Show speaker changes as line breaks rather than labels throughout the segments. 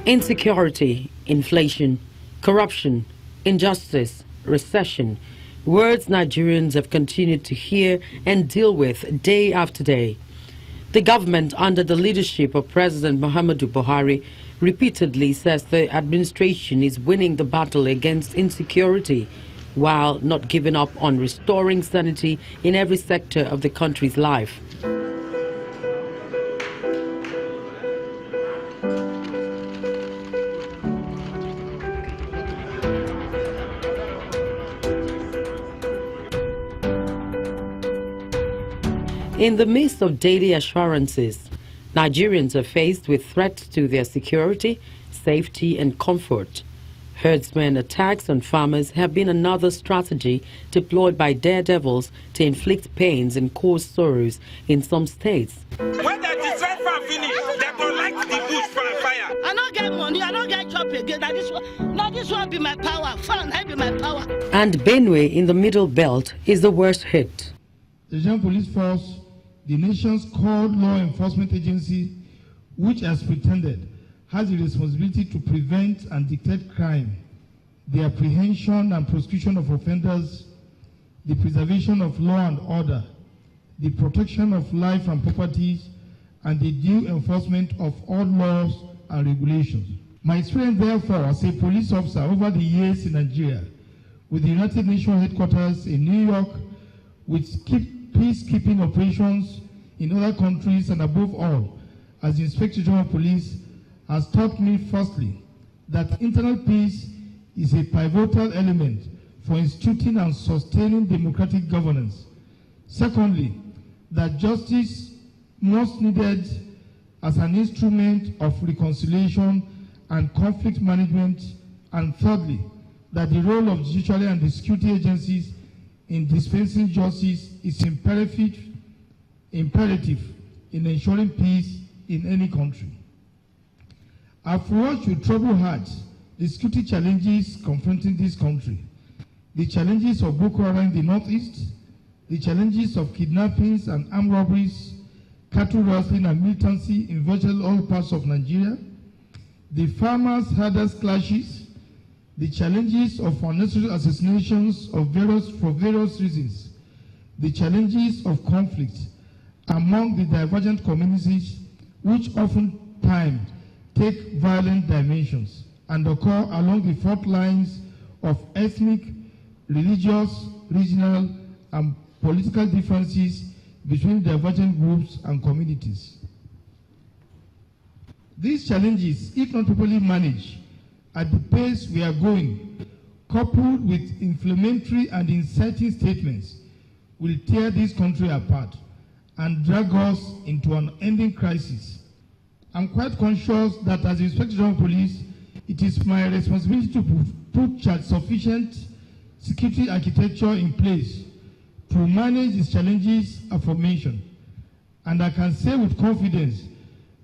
Insecurity, inflation, corruption, injustice, recession, words Nigerians have continued to hear and deal with day after day. The government, under the leadership of President Muhammadu Buhari, repeatedly says the administration is winning the battle against insecurity, while not giving up on restoring sanity in every sector of the country's life. In the midst of daily assurances, Nigerians are faced with threats to their security, safety and comfort. Herdsmen attacks on farmers have been another strategy deployed by daredevils to inflict pains and cause sorrows in some states.
When they destroy farm finish, they don't like the bush for a fire.
I don't get money, I don't get job again. This one be my power. Farm, I be my power.
And Benue in the Middle Belt is the worst hit.
The Nigerian Police Force, the nation's core law enforcement agency, which as pretended has the responsibility to prevent and detect crime, the apprehension and prosecution of offenders, the preservation of law and order, the protection of life and properties, and the due enforcement of all laws and regulations. My experience, therefore, as a police officer over the years in Nigeria, with the United Nations headquarters in New York, with peacekeeping operations in other countries, and above all, as the Inspector General of Police, has taught me firstly that internal peace is a pivotal element for instituting and sustaining democratic governance. Secondly, that justice must needed as an instrument of reconciliation and conflict management. And thirdly, that the role of judiciary and the security agencies in dispensing justice is imperative in ensuring peace in any country. I've watched with troubled heart the security challenges confronting this country, the challenges of Boko Haram in the northeast, the challenges of kidnappings and armed robberies, cattle rustling and militancy in virtually all parts of Nigeria, the farmers-herders clashes, the challenges of unnecessary assassinations for various reasons, the challenges of conflict among the divergent communities, which oftentimes take violent dimensions and occur along the fault lines of ethnic, religious, regional, and political differences between divergent groups and communities. These challenges, if not properly managed at the pace we are going, coupled with inflammatory and inciting statements, will tear this country apart and drag us into an ending crisis. I'm quite conscious that as Inspector General of Police, it is my responsibility to put sufficient security architecture in place to manage these challenges aforementioned. And I can say with confidence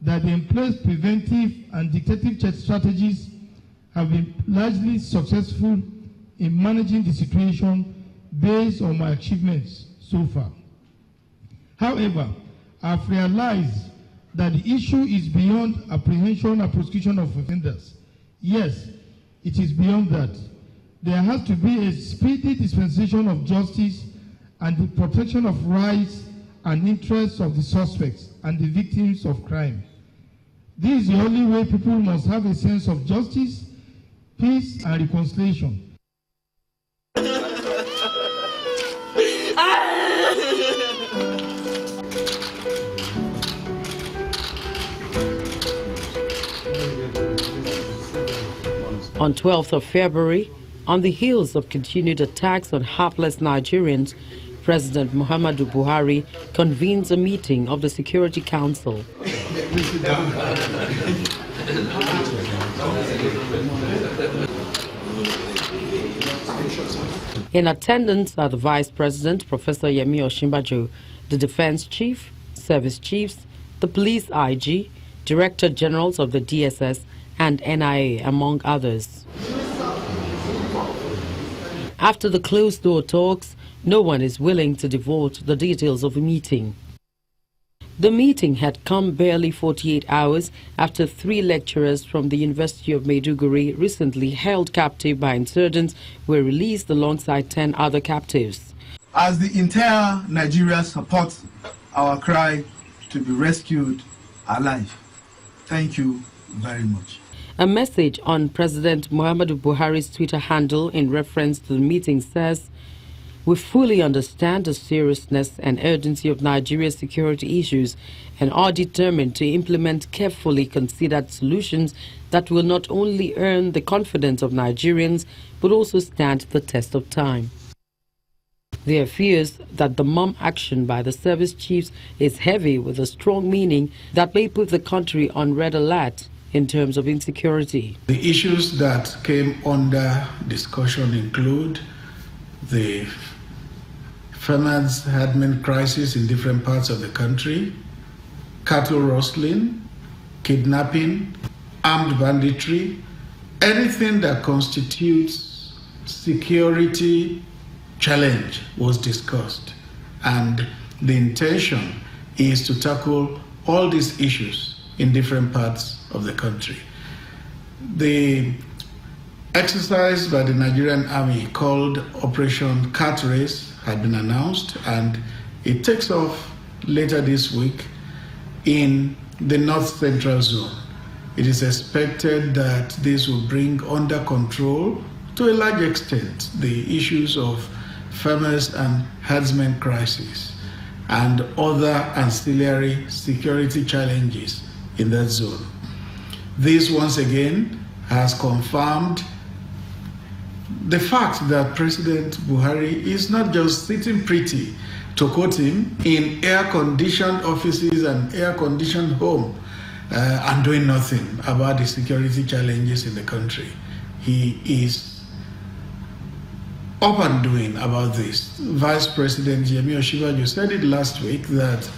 that the employed preventive and detective strategies have been largely successful in managing the situation based on my achievements so far. However, I've realized that the issue is beyond apprehension and prosecution of offenders. Yes, it is beyond that. There has to be a speedy dispensation of justice and the protection of rights and interests of the suspects and the victims of crime. This is the only way people must have a sense of justice, peace, and reconciliation.
On 12th of February, on the heels of continued attacks on hapless Nigerians, President Muhammadu Buhari convenes a meeting of the Security Council. In attendance are the Vice President, Professor Yemi Osinbajo, the Defense Chief, Service Chiefs, the Police IG, Director Generals of the DSS, and NIA, among others. After the closed-door talks, no one is willing to divulge the details of the meeting. The meeting had come barely 48 hours after 3 lecturers from the University of Maiduguri, recently held captive by insurgents, were released alongside 10 other captives.
As the entire Nigeria supports our cry to be rescued alive, thank you very much.
A message on President Muhammadu Buhari's Twitter handle in reference to the meeting says, "We fully understand the seriousness and urgency of Nigeria's security issues and are determined to implement carefully considered solutions that will not only earn the confidence of Nigerians but also stand the test of time." There are fears that the mom action by the service chiefs is heavy with a strong meaning that may put the country on red alert in terms of insecurity.
The issues that came under discussion include the farmers' herdsmen crisis in different parts of the country, cattle rustling, kidnapping, armed banditry, anything that constitutes security challenge was discussed. And the intention is to tackle all these issues in different parts of the country. The exercise by the Nigerian Army called Operation Cat Race had been announced, and it takes off later this week in the North Central Zone. It is expected that this will bring under control, to a large extent, the issues of farmers and herdsmen crisis and other ancillary security challenges in that zone. This once again has confirmed the fact that President Buhari is not just sitting pretty, to quote him, in air-conditioned offices and air-conditioned home and doing nothing about the security challenges in the country. He is up and doing about this. Vice President Yemi Osinbajo said it last week that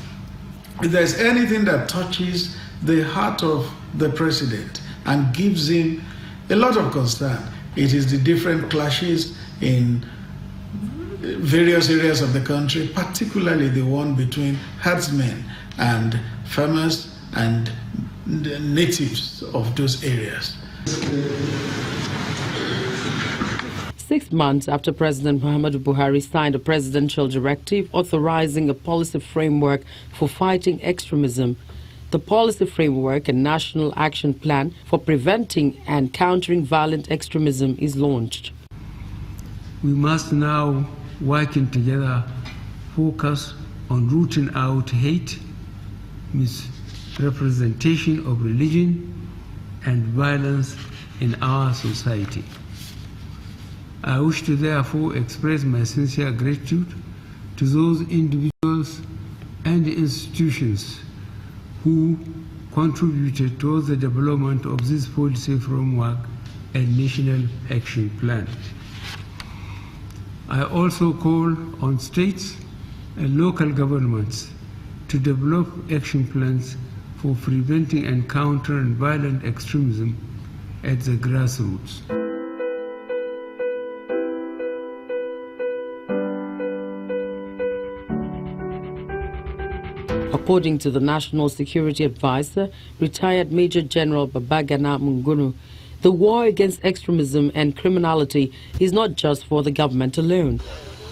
if there's anything that touches the heart of the president and gives him a lot of concern, it is the different clashes in various areas of the country, particularly the one between herdsmen and farmers and the natives of those areas.
6 months after President Muhammadu Buhari signed a presidential directive authorizing a policy framework for fighting extremism, the policy framework and national action plan for preventing and countering violent extremism is launched.
We must now, working together, focus on rooting out hate, misrepresentation of religion, and violence in our society. I wish to therefore express my sincere gratitude to those individuals and institutions who contributed towards the development of this policy framework and national action plan. I also call on states and local governments to develop action plans for preventing and countering violent extremism at the grassroots.
According to the National Security Advisor, retired Major General Babagana Mungunu, the war against extremism and criminality is not just for the government alone.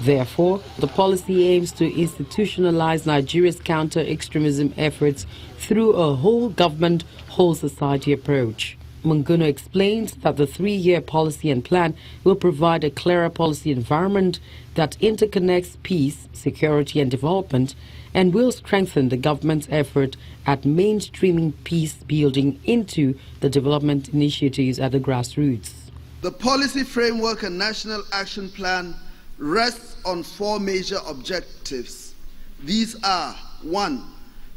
Therefore, the policy aims to institutionalize Nigeria's counter-extremism efforts through a whole government, whole society approach. Mungunu explains that the 3-year policy and plan will provide a clearer policy environment that interconnects peace, security and development, and will strengthen the government's effort at mainstreaming peace building into the development initiatives at the grassroots.
The policy framework and national action plan rests on 4 major objectives. These are: 1,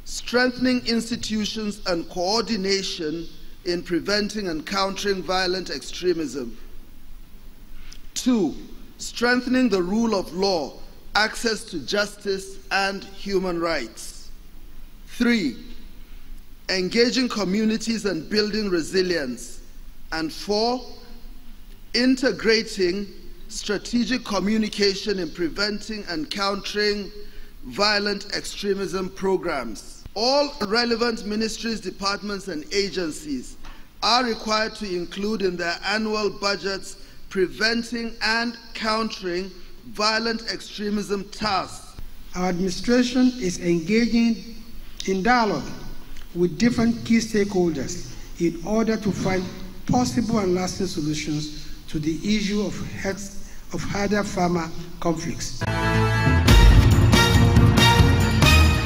strengthening institutions and coordination in preventing and countering violent extremism. 2, strengthening the rule of law, access to justice and human rights. 3, engaging communities and building resilience. And 4, integrating strategic communication in preventing and countering violent extremism programs. All relevant ministries, departments, and agencies are required to include in their annual budgets preventing and countering violent extremism tasks.
Our administration is engaging in dialogue with different key stakeholders in order to find possible and lasting solutions to the issue of herder-farmer conflicts.